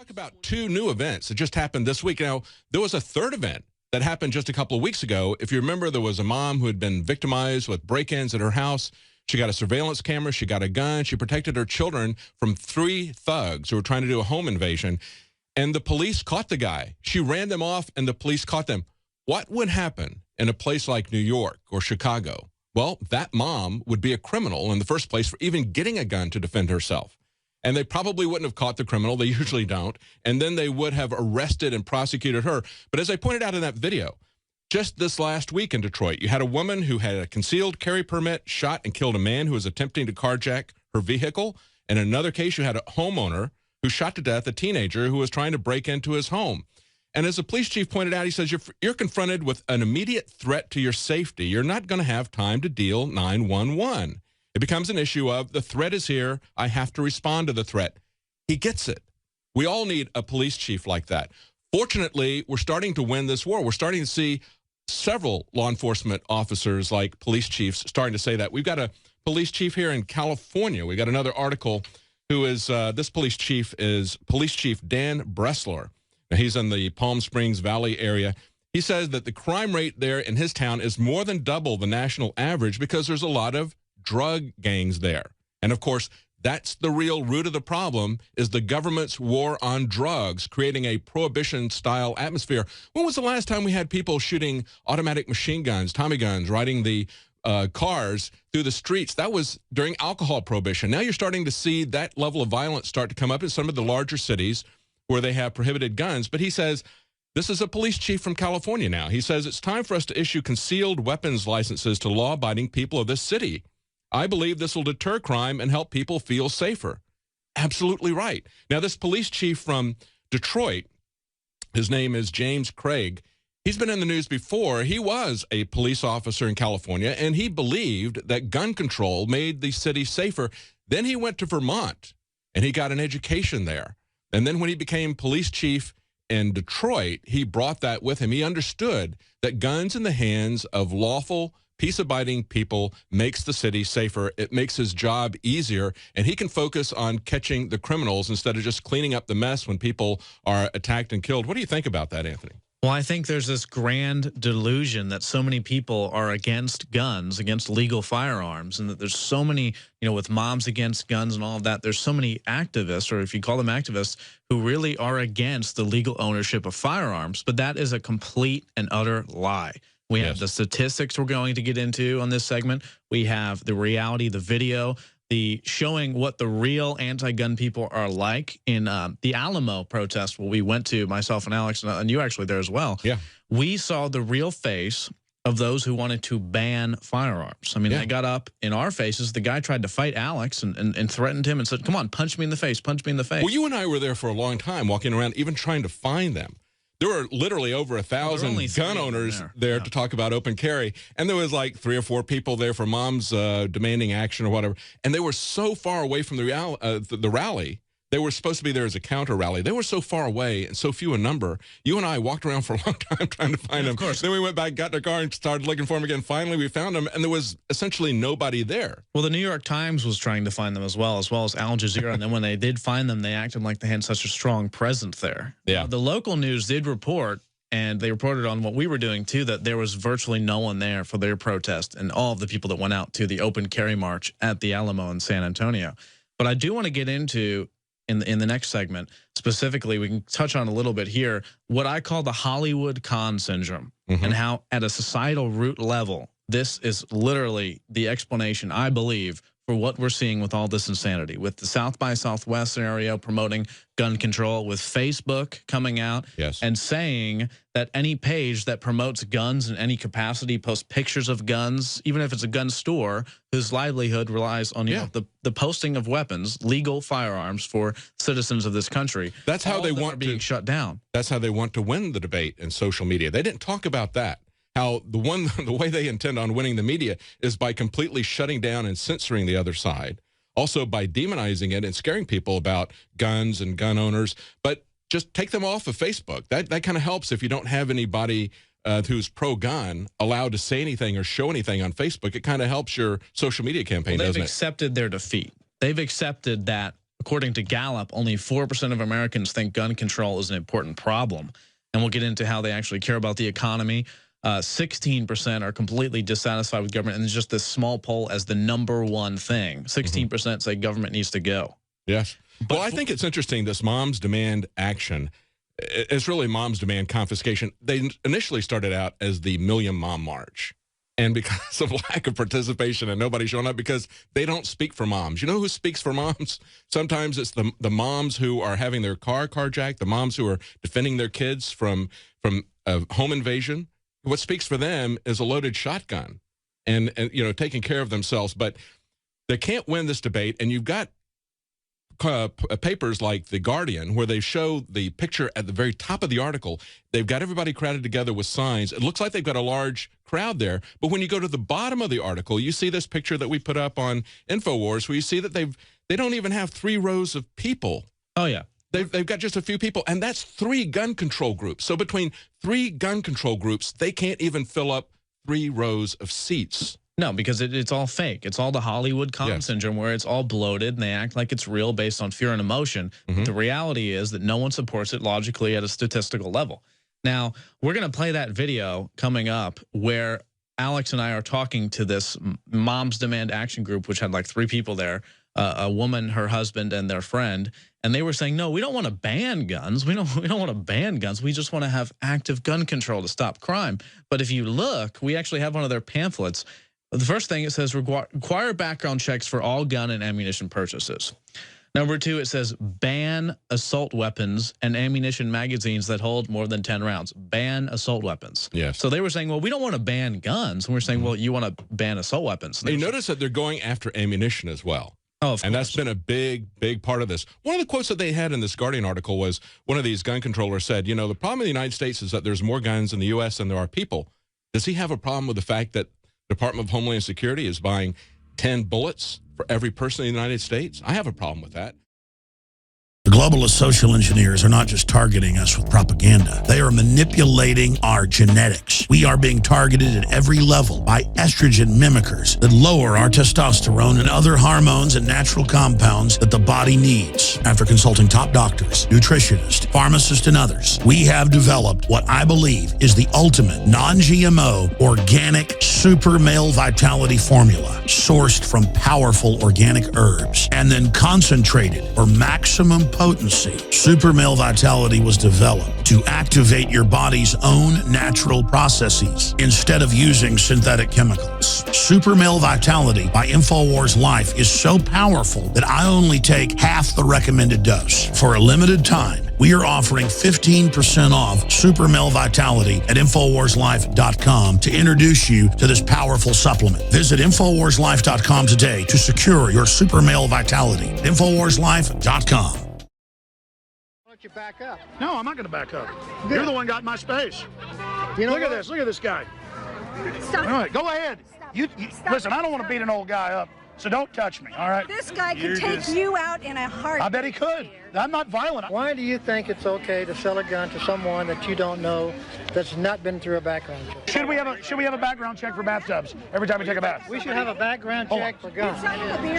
Talk about two new events that just happened this week. Now, there was a third event that happened just a couple of weeks ago. If you remember, there was a mom who had been victimized with break-ins at her house. She got a surveillance camera. She got a gun. She protected her children from 3 thugs who were trying to do a home invasion. And the police caught the guy. She ran them off, and the police caught them. What would happen in a place like New York or Chicago? Well, that mom would be a criminal in the first place for even getting a gun to defend herself. And they probably wouldn't have caught the criminal. They usually don't. And then they would have arrested and prosecuted her. But as I pointed out in that video, just this last week in Detroit, you had a woman who had a concealed carry permit, shot and killed a man who was attempting to carjack her vehicle. In another case, you had a homeowner who shot to death a teenager who was trying to break into his home. And as the police chief pointed out, he says, you're confronted with an immediate threat to your safety. You're not going to have time to deal 911. It becomes an issue of the threat is here. I have to respond to the threat. He gets it. We all need a police chief like that. Fortunately, we're starting to win this war. We're starting to see several law enforcement officers like police chiefs starting to say that. We've got a police chief here in California. We got another article who is, this police chief is Police Chief Dan Bressler. Now, he's in the Palm Springs Valley area. He says that the crime rate there in his town is more than double the national average because there's a lot of drug gangs there. And of course, that's the real root of the problem is the government's war on drugs, creating a prohibition-style atmosphere. When was the last time we had people shooting automatic machine guns, Tommy guns, riding the cars through the streets? That was during alcohol prohibition. Now you're starting to see that level of violence start to come up in some of the larger cities where they have prohibited guns. But he says, this is a police chief from California now. He says, it's time for us to issue concealed weapons licenses to law-abiding people of this city. I believe this will deter crime and help people feel safer. Absolutely right. Now, this police chief from Detroit, his name is James Craig. He's been in the news before. He was a police officer in California, and he believed that gun control made the city safer. Then he went to Vermont, and he got an education there. And then when he became police chief in Detroit, he brought that with him. He understood that guns in the hands of lawful, peace-abiding people makes the city safer. It makes his job easier, and he can focus on catching the criminals instead of just cleaning up the mess when people are attacked and killed. What do you think about that, Anthony? Well, I think there's this grand delusion that so many people are against guns, against legal firearms, and that there's so many, with moms against guns and all of that, there's so many activists, or if you call them activists, who really are against the legal ownership of firearms. But that is a complete and utter lie. We have the statistics we're going to get into on this segment. We have the reality, the video, the showing what the real anti-gun people are like in the Alamo protest where we went to, myself and Alex, and you actually there as well. Yeah. We saw the real face of those who wanted to ban firearms. I mean, they got up in our faces. The guy tried to fight Alex and threatened him and said, come on, punch me in the face, punch me in the face. Well, you and I were there for a long time, walking around, even trying to find them. There were literally over 1,000 gun owners there to talk about open carry. And there was like 3 or 4 people there for moms demanding action or whatever. And they were so far away from the rally. They were supposed to be there as a counter rally. They were so far away and so few in number. You and I walked around for a long time trying to find them. Of course. Then we went back, got in our car, and started looking for them again. Finally, we found them, and there was essentially nobody there. Well, the New York Times was trying to find them as well as Al Jazeera. And then when they did find them, they acted like they had such a strong presence there. Yeah. The local news did report, and they reported on what we were doing, too, that there was virtually no one there for their protest and all of the people that went out to the open carry march at the Alamo in San Antonio. But I do want to get into in the next segment, specifically, we can touch on a little bit here, what I call the Hollywood con syndrome, and how at a societal root level, this is literally the explanation, I believe, for what we're seeing with all this insanity, with the South by Southwest scenario promoting gun control, with Facebook coming out and saying that any page that promotes guns in any capacity, posts pictures of guns, even if it's a gun store, whose livelihood relies on the posting of weapons, legal firearms for citizens of this country. That's how they want being shut down. That's how they want to win the debate in social media. They didn't talk about that. How the way they intend on winning the media is by completely shutting down and censoring the other side. Also by demonizing it and scaring people about guns and gun owners. But just take them off of Facebook. That kind of helps if you don't have anybody who's pro-gun allowed to say anything or show anything on Facebook. It kind of helps your social media campaign, doesn't it? They've accepted their defeat. They've accepted that according to Gallup, only 4% of Americans think gun control is an important problem. And we'll get into how they actually care about the economy. 16% are completely dissatisfied with government, and it's just this small poll as the #1 thing. 16% say government needs to go. Yes. But well, I think it's interesting, this Moms Demand action. It's really Moms Demand confiscation. They initially started out as the Million Mom March. And because of lack of participation and nobody showing up, because they don't speak for moms. You know who speaks for moms? Sometimes it's the moms who are having their car carjacked, the moms who are defending their kids from a home invasion. What speaks for them is a loaded shotgun and you know, taking care of themselves. But they can't win this debate. And you've got papers like The Guardian, where they show the picture at the very top of the article. They've got everybody crowded together with signs. It looks like they've got a large crowd there. But when you go to the bottom of the article, you see this picture that we put up on INFOWARS, where you see that they don't even have 3 rows of people. Oh, yeah. They've got just a few people, and that's 3 gun control groups. So between 3 gun control groups, they can't even fill up 3 rows of seats. No, because it's all fake. It's all the Hollywood calm syndrome, where it's all bloated and they act like it's real based on fear and emotion. The reality is that no one supports it logically at a statistical level. Now, we're going to play that video coming up where Alex and I are talking to this Moms Demand Action Group, which had like 3 people there, a woman, her husband, and their friend. And they were saying, no, we don't want to ban guns. We don't want to ban guns. We just want to have active gun control to stop crime. But if you look, we actually have one of their pamphlets. The first thing, it says require background checks for all gun and ammunition purchases. Number 2, it says ban assault weapons and ammunition magazines that hold more than 10 rounds. Ban assault weapons. Yes. So they were saying, well, we don't want to ban guns. And we're saying, well, you want to ban assault weapons. And you notice that they're going after ammunition as well. Oh, of course. And that's been a big part of this. One of the quotes that they had in this Guardian article was one of these gun controllers said, you know, the problem in the United States is that there's more guns in the U.S. than there are people. Does he have a problem with the fact that the Department of Homeland Security is buying 10 bullets for every person in the United States? I have a problem with that. The globalist social engineers are not just targeting us with propaganda. They are manipulating our genetics. We are being targeted at every level by estrogen mimickers that lower our testosterone and other hormones and natural compounds that the body needs. After consulting top doctors, nutritionists, pharmacists, and others, we have developed what I believe is the ultimate non-GMO organic super male vitality formula sourced from powerful organic herbs and then concentrated for maximum potency. Super Male Vitality was developed to activate your body's own natural processes instead of using synthetic chemicals. Super Male Vitality by INFOWARS Life is so powerful that I only take half the recommended dose. For a limited time, we are offering 15% off Super Male Vitality at InfoWarsLife.com to introduce you to this powerful supplement. Visit InfoWarsLife.com today to secure your Super Male Vitality. InfoWarsLife.com. You back up. No, I'm not going to back up. Good. You're the one got my space. You know Look at this. Look at this guy. Stop. All right, go ahead. Stop. You Stop. Listen, I don't want to beat an old guy up, so don't touch me, all right? This guy could take you out in a heartbeat. I bet he could. I'm not violent. Why do you think it's okay to sell a gun to someone that you don't know that's not been through a background check? Should we have a background check for bathtubs every time we take a bath? We should have a background check for guns.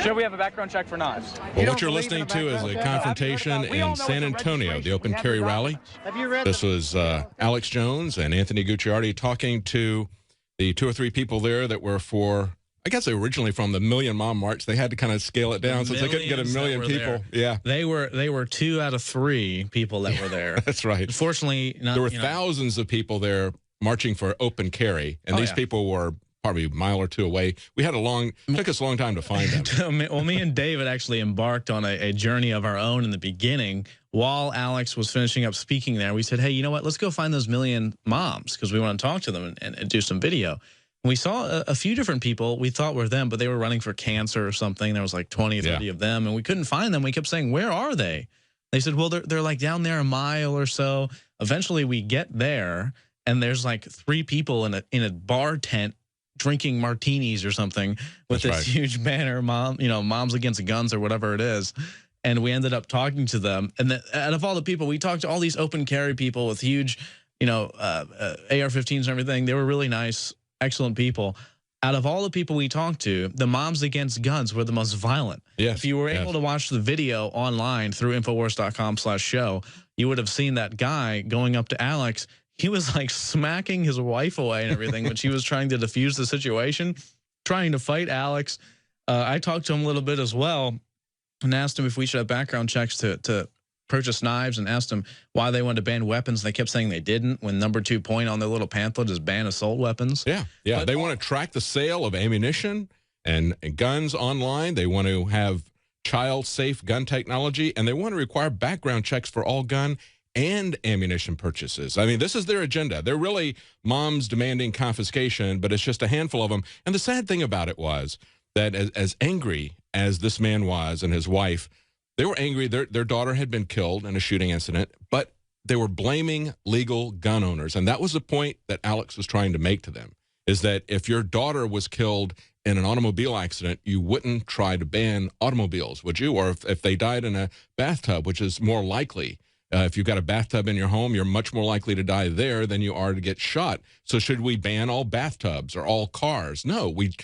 Should we have a background check for knives? Well, what you're listening to is a confrontation in San Antonio, the open carry rally. Have you read this was Alex Jones and Anthony Gucciardi talking to the 2 or 3 people there that were for, I guess they were originally from the Million Mom March. They had to kind of scale it down since they couldn't get a million people. There. Yeah, they were 2 out of 3 people that were there. That's right. Unfortunately, there were thousands of people there marching for open carry, and these people were probably a mile or 2 away. We had took us a long time to find them. Well, me and David actually embarked on a journey of our own in the beginning. While Alex was finishing up speaking there, we said, hey, you know what? Let's go find those million moms because we want to talk to them and do some video. And we saw a few different people we thought were them, but they were running for cancer or something. There was like 20, 30 of them, and we couldn't find them. We kept saying, where are they? They said, well, they're like down there a mile or so. Eventually, we get there, and there's like 3 people in a bar tent drinking martinis or something with this huge banner, Moms Against Guns or whatever it is. And we ended up talking to them. And out of all the people, we talked to all these open carry people with huge, AR-15s and everything. They were really nice, excellent people. Out of all the people we talked to, the moms against guns were the most violent. Yes. If you were able to watch the video online through Infowars.com/show, you would have seen that guy going up to Alex. He was like smacking his wife away and everything when she was trying to defuse the situation, trying to fight Alex. I talked to him a little bit as well and asked him if we should have background checks to purchase knives, and asked them why they wanted to ban weapons. They kept saying they didn't, when number 2 point on their little pamphlet is ban assault weapons. Yeah, yeah. But they want to track the sale of ammunition and guns online. They want to have child-safe gun technology, and they want to require background checks for all gun and ammunition purchases. I mean, this is their agenda. They're really moms demanding confiscation, but it's just a handful of them. And the sad thing about it was that as angry as this man was and his wife, they were angry. Their daughter had been killed in a shooting incident, but they were blaming legal gun owners. And that was the point that Alex was trying to make to them, is that if your daughter was killed in an automobile accident, you wouldn't try to ban automobiles, would you? Or if they died in a bathtub, which is more likely. If you've got a bathtub in your home, you're much more likely to die there than you are to get shot. So should we ban all bathtubs or all cars? No, we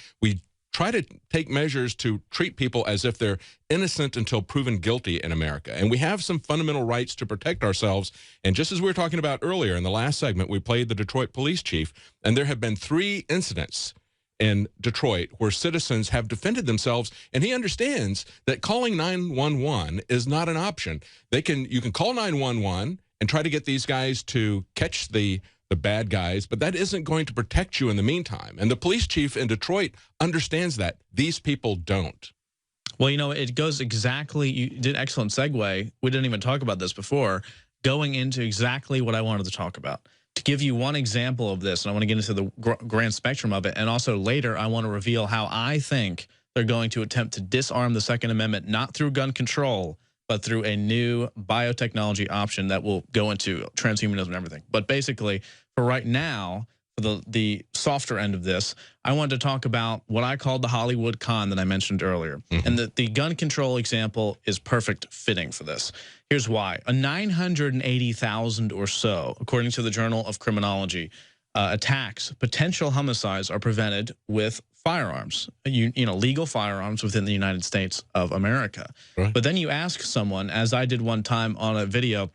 try to take measures to treat people as if they're innocent until proven guilty in America. And we have some fundamental rights to protect ourselves. And just as we were talking about earlier in the last segment, we played the Detroit police chief, and there have been 3 incidents in Detroit where citizens have defended themselves, and he understands that calling 911 is not an option. You can call 911 and try to get these guys to catch the bad guys, but that isn't going to protect you in the meantime. And the police chief in Detroit understands that. These people don't. Well, you know, it goes exactly, you did an excellent segue. We didn't even talk about this before, going into exactly what I wanted to talk about. To give you one example of this, and I want to get into the grand spectrum of it, and also later I want to reveal how I think they're going to attempt to disarm the Second Amendment, not through gun control, but through a new biotechnology option that will go into transhumanism and everything. But basically, for right now, for the softer end of this, I wanted to talk about what I called the Hollywood con that I mentioned earlier. And the gun control example is perfect fitting for this. Here's why. 980,000 or so, according to the Journal of Criminology, attacks, potential homicides are prevented with firearms, you know, legal firearms within the United States of America. Right. But then you ask someone, as I did one time on a video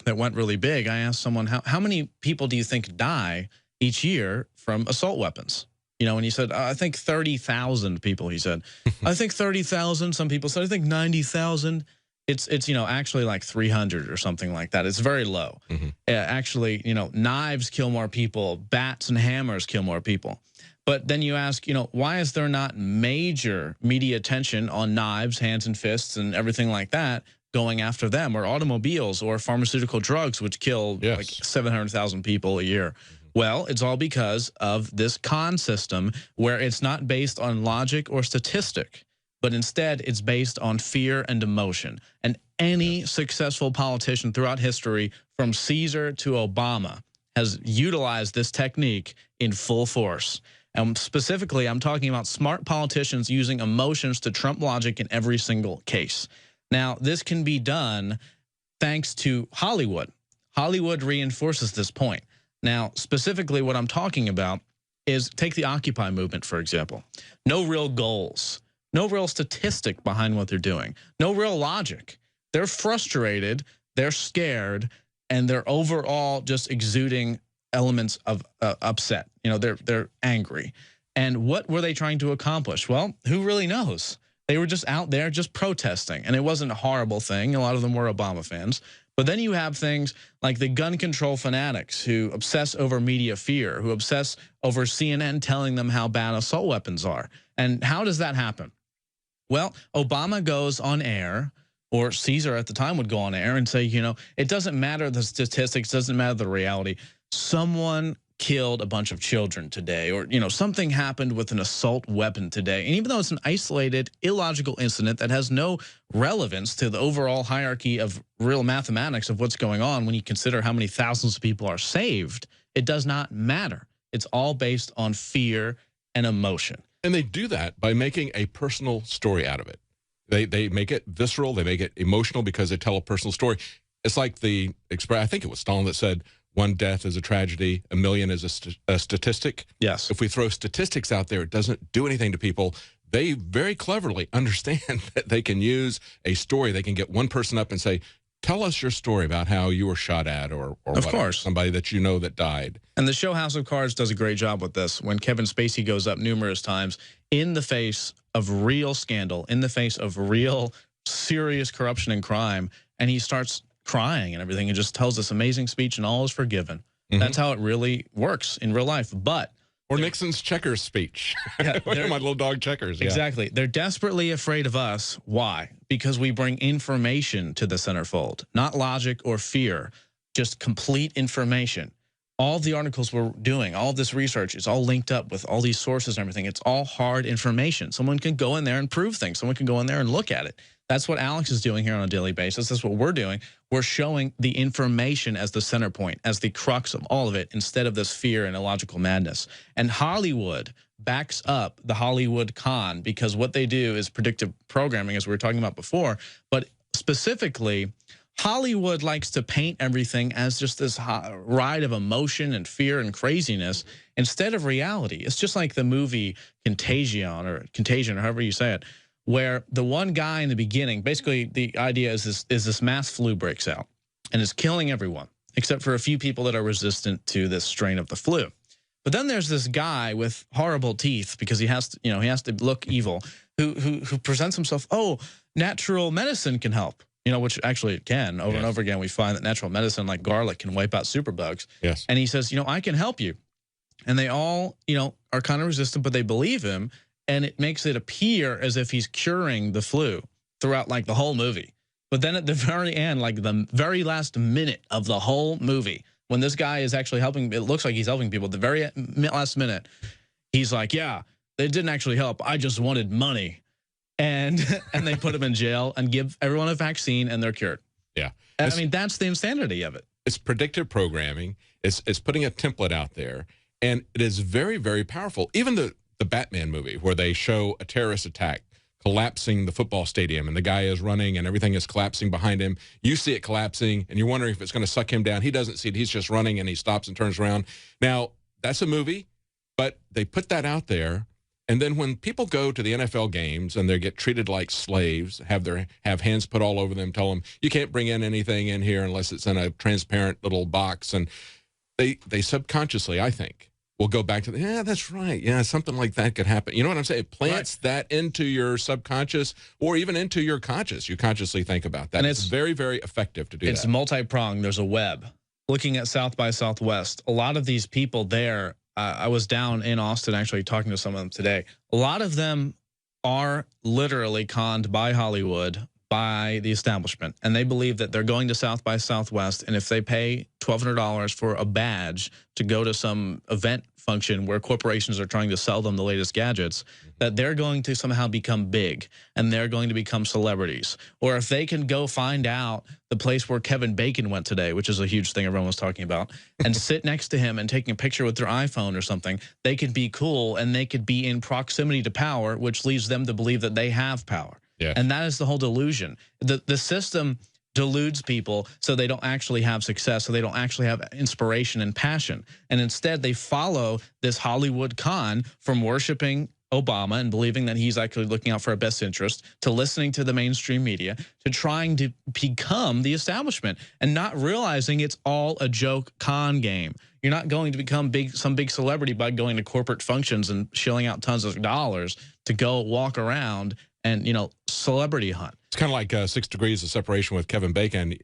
that went really big, I asked someone, how many people do you think die each year from assault weapons? You know, and he said, I think 30,000 people, he said. I think 30,000. Some people said, I think 90,000. It's you know, actually like 300 or something like that. It's very low. Actually, you know, knives kill more people. Bats and hammers kill more people. But then you ask, you know, why is there not major media attention on knives, hands and fists, and everything like that going after them, or automobiles or pharmaceutical drugs, which kill like 700,000 people a year? Well, it's all because of this con system where it's not based on logic or statistic, but instead it's based on fear and emotion. And any successful politician throughout history, from Caesar to Obama, has utilized this technique in full force. And specifically, I'm talking about smart politicians using emotions to trump logic in every single case. Now, this can be done thanks to Hollywood. Hollywood reinforces this point. Now, specifically what I'm talking about is, take the Occupy movement, for example. No real goals, no real statistic behind what they're doing, no real logic. They're frustrated, they're scared, and they're overall just exuding elements of upset. You know, they're angry. And what were they trying to accomplish? Well, who really knows? They were just out there just protesting, and it wasn't a horrible thing. A lot of them were Obama fans. But then you have things like the gun control fanatics who obsess over media fear, who obsess over CNN telling them how bad assault weapons are. And how does that happen? Well, Obama goes on air, or Caesar at the time would go on air and say, you know, it doesn't matter the statistics, doesn't matter the reality. Someone killed a bunch of children today, or, you know, something happened with an assault weapon today. And even though it's an isolated, illogical incident that has no relevance to the overall hierarchy of real mathematics of what's going on, when you consider how many thousands of people are saved, it does not matter. It's all based on fear and emotion. And they do that by making a personal story out of it. They make it visceral, they make it emotional because they tell a personal story. It's like I think it was Stalin that said, one death is a tragedy, a million is a statistic. Yes. If we throw statistics out there, it doesn't do anything to people. They very cleverly understand that they can use a story. They can get one person up and say, tell us your story about how you were shot at or of course, somebody that you know that died. And the show House of Cards does a great job with this. When Kevin Spacey goes up numerous times in the face of real scandal, in the face of real serious corruption and crime, and he starts crying and everything and just tells this amazing speech and all is forgiven. That's how it really works in real life. But or Nixon's Checkers speech. Yeah, my little dog Checkers. Yeah. Exactly. They're desperately afraid of us. Why? Because we bring information to the centerfold, not logic or fear, just complete information. All the articles we're doing, all this research, is all linked up with all these sources and everything. It's all hard information. Someone can go in there and prove things. Someone can go in there and look at it. That's what Alex is doing here on a daily basis. That's what we're doing. We're showing the information as the center point, as the crux of all of it, instead of this fear and illogical madness. And Hollywood backs up the Hollywood con, because what they do is predictive programming, as we were talking about before. But specifically, Hollywood likes to paint everything as just this ride of emotion and fear and craziness instead of reality. It's just like the movie Contagion or however you say it, where the one guy in the beginning, basically the idea is this mass flu breaks out and is killing everyone except for a few people that are resistant to this strain of the flu. But then there's this guy with horrible teeth, because he has to, he has to look evil, who presents himself, oh, natural medicine can help. Which actually it can. Over and over again, we find that natural medicine like garlic can wipe out superbugs. Yes. And he says, I can help you. And they all, are kind of resistant, but they believe him. And it makes it appear as if he's curing the flu throughout like the whole movie. But then at the very end, like the very last minute of the whole movie, when this guy is actually helping, it looks like he's helping people. At the very last minute, he's like, yeah, they didn't actually help. I just wanted money. And they put him in jail and give everyone a vaccine and they're cured. Yeah. I mean, that's the insanity of it. It's predictive programming. It's putting a template out there. And it is very, very powerful. Even the Batman movie, where they show a terrorist attack collapsing the football stadium and the guy is running and everything is collapsing behind him. You see it collapsing and you're wondering if it's going to suck him down. He doesn't see it. He's just running and he stops and turns around. Now, that's a movie, but they put that out there. And then when people go to the NFL games and they get treated like slaves, have hands put all over them, tell them, you can't bring in anything in here unless it's in a transparent little box. And they subconsciously, I think, will go back to yeah, that's right. Yeah, something like that could happen. You know what I'm saying? It plants that into your subconscious or even into your conscious. You consciously think about that. And it's very, very effective to do that. It's multi-pronged. There's a web. Looking at South by Southwest, a lot of these people there, I was down in Austin actually talking to some of them today. A lot of them are literally conned by Hollywood, by the establishment, and they believe that they're going to South by Southwest, and if they pay $1,200 for a badge to go to some event function where corporations are trying to sell them the latest gadgets, that they're going to somehow become big and they're going to become celebrities. Or if they can go find out the place where Kevin Bacon went today, which is a huge thing everyone was talking about, and sit next to him and taking a picture with their iPhone or something, they could be cool and they could be in proximity to power, which leads them to believe that they have power. Yeah. And that is the whole delusion. The system deludes people so they don't actually have success, so they don't actually have inspiration and passion. And instead, they follow this Hollywood con from worshiping Obama and believing that he's actually looking out for our best interest, to listening to the mainstream media, to trying to become the establishment and not realizing it's all a joke con game. You're not going to become some big celebrity by going to corporate functions and shelling out tons of dollars to go walk around and, celebrity hunt. It's kind of like 6 degrees of separation with Kevin Bacon.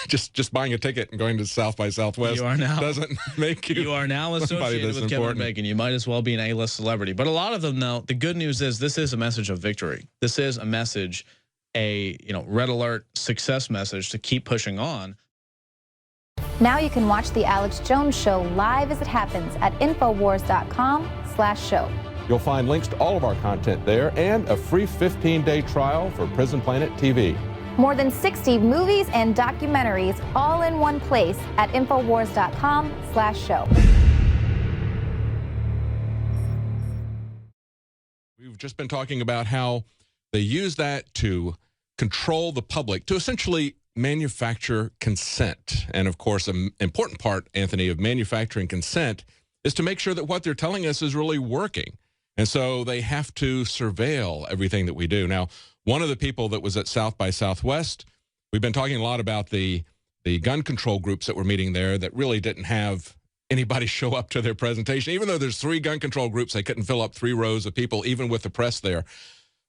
Just buying a ticket and going to South by Southwest doesn't make you. You are now associated with Kevin Bacon. You might as well be an A-list celebrity. But a lot of them, though, the good news is this is a message of victory. This is a message, a red alert success message to keep pushing on. Now you can watch the Alex Jones Show live as it happens at INFOWARS.com/show. You'll find links to all of our content there and a free 15-day trial for Prison Planet TV. More than 60 movies and documentaries all in one place at INFOWARS.com/show. We've just been talking about how they use that to control the public, to essentially manufacture consent. And of course, an important part, Anthony, of manufacturing consent is to make sure that what they're telling us is really working. And so they have to surveil everything that we do. Now, one of the people that was at South by Southwest, we've been talking a lot about the gun control groups that were meeting there that really didn't have anybody show up to their presentation. Even though there's 3 gun control groups, they couldn't fill up 3 rows of people, even with the press there.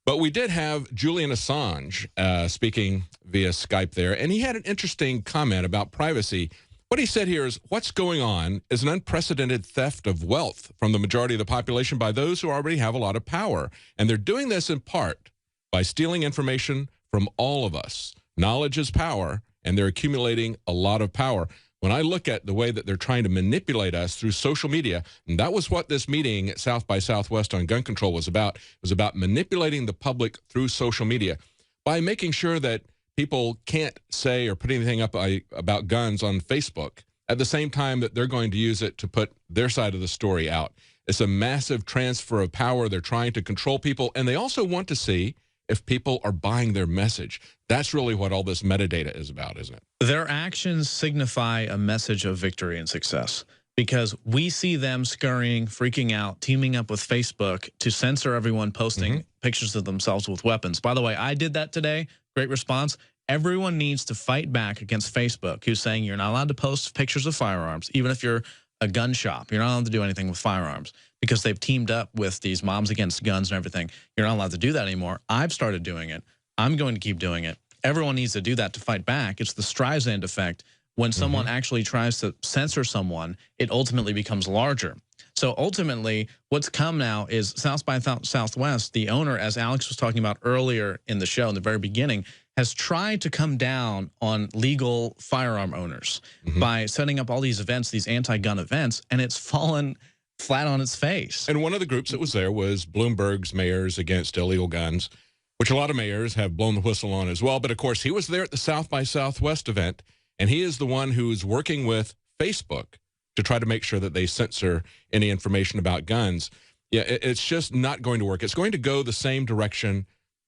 But we did have Julian Assange speaking via Skype there, and he had an interesting comment about privacy. What he said here is, what's going on is an unprecedented theft of wealth from the majority of the population by those who already have a lot of power. And they're doing this in part by stealing information from all of us. Knowledge is power, and they're accumulating a lot of power. When I look at the way that they're trying to manipulate us through social media, and that was what this meeting at South by Southwest on gun control was about. It was about manipulating the public through social media by making sure that people can't say or put anything up about guns on Facebook at the same time that they're going to use it to put their side of the story out. It's a massive transfer of power. They're trying to control people, and they also want to see if people are buying their message. That's really what all this metadata is about, isn't it? Their actions signify a message of victory and success, because we see them scurrying, freaking out, teaming up with Facebook to censor everyone posting pictures of themselves with weapons. By the way, I did that today. Great response. Everyone needs to fight back against Facebook, who's saying you're not allowed to post pictures of firearms, even if you're a gun shop. You're not allowed to do anything with firearms, because they've teamed up with these Moms Against Guns and everything. You're not allowed to do that anymore. I've started doing it. I'm going to keep doing it. Everyone needs to do that to fight back. It's the Streisand effect. When someone actually tries to censor someone, it ultimately becomes larger. So ultimately, what's come now is South by Southwest, the owner, as Alex was talking about earlier in the show, in the very beginning, has tried to come down on legal firearm owners by setting up all these events, these anti-gun events, and it's fallen flat on its face. And one of the groups that was there was Bloomberg's Mayors Against Illegal Guns, which a lot of mayors have blown the whistle on as well. But of course, he was there at the South by Southwest event, and he is the one who's working with Facebook to try to make sure that they censor any information about guns. Yeah, it's just not going to work. It's going to go the same direction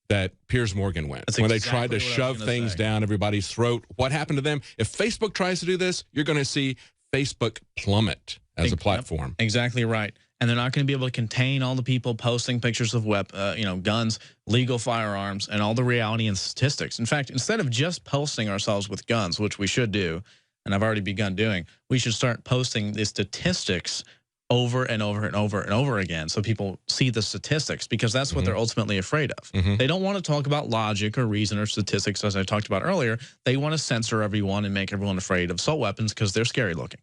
that Piers Morgan went. That's when exactly they tried to shove things down everybody's throat. What happened to them? If Facebook tries to do this, you're going to see Facebook plummet as a platform. Exactly right. And they're not going to be able to contain all the people posting pictures of guns, legal firearms, and all the reality and statistics. In fact, instead of just posting ourselves with guns, which we should do, and I've already begun doing, we should start posting the statistics over and over and over and over again, so people see the statistics, because that's what they're ultimately afraid of. They don't want to talk about logic or reason or statistics, as I talked about earlier. They want to censor everyone and make everyone afraid of assault weapons because they're scary looking.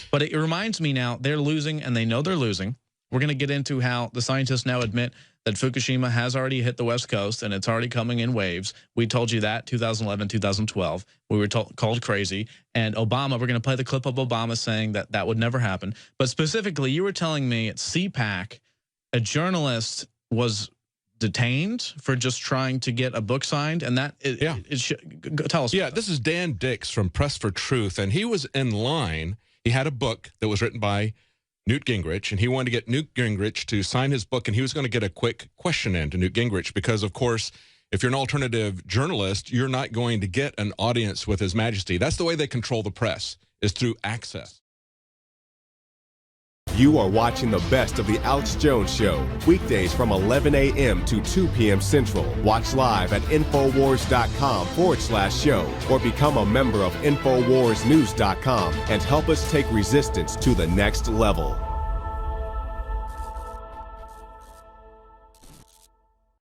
But it reminds me now, they're losing, and they know they're losing. We're going to get into how the scientists now admit that Fukushima has already hit the West Coast, and it's already coming in waves. We told you that 2011, 2012. We were called crazy. And Obama, we're going to play the clip of Obama saying that that would never happen. But specifically, you were telling me at CPAC, a journalist was detained for just trying to get a book signed, and that tell us. Yeah, this is Dan Dix from Press for Truth, and he was in line. He had a book that was written by Newt Gingrich, and he wanted to get Newt Gingrich to sign his book, and he was going to get a quick question in to Newt Gingrich because, of course, if you're an alternative journalist, you're not going to get an audience with His Majesty. That's the way they control the press, is through access. You are watching the best of the Alex Jones Show, weekdays from 11 a.m. to 2 p.m. Central. Watch live at InfoWars.com/show or become a member of InfoWarsNews.com and help us take resistance to the next level.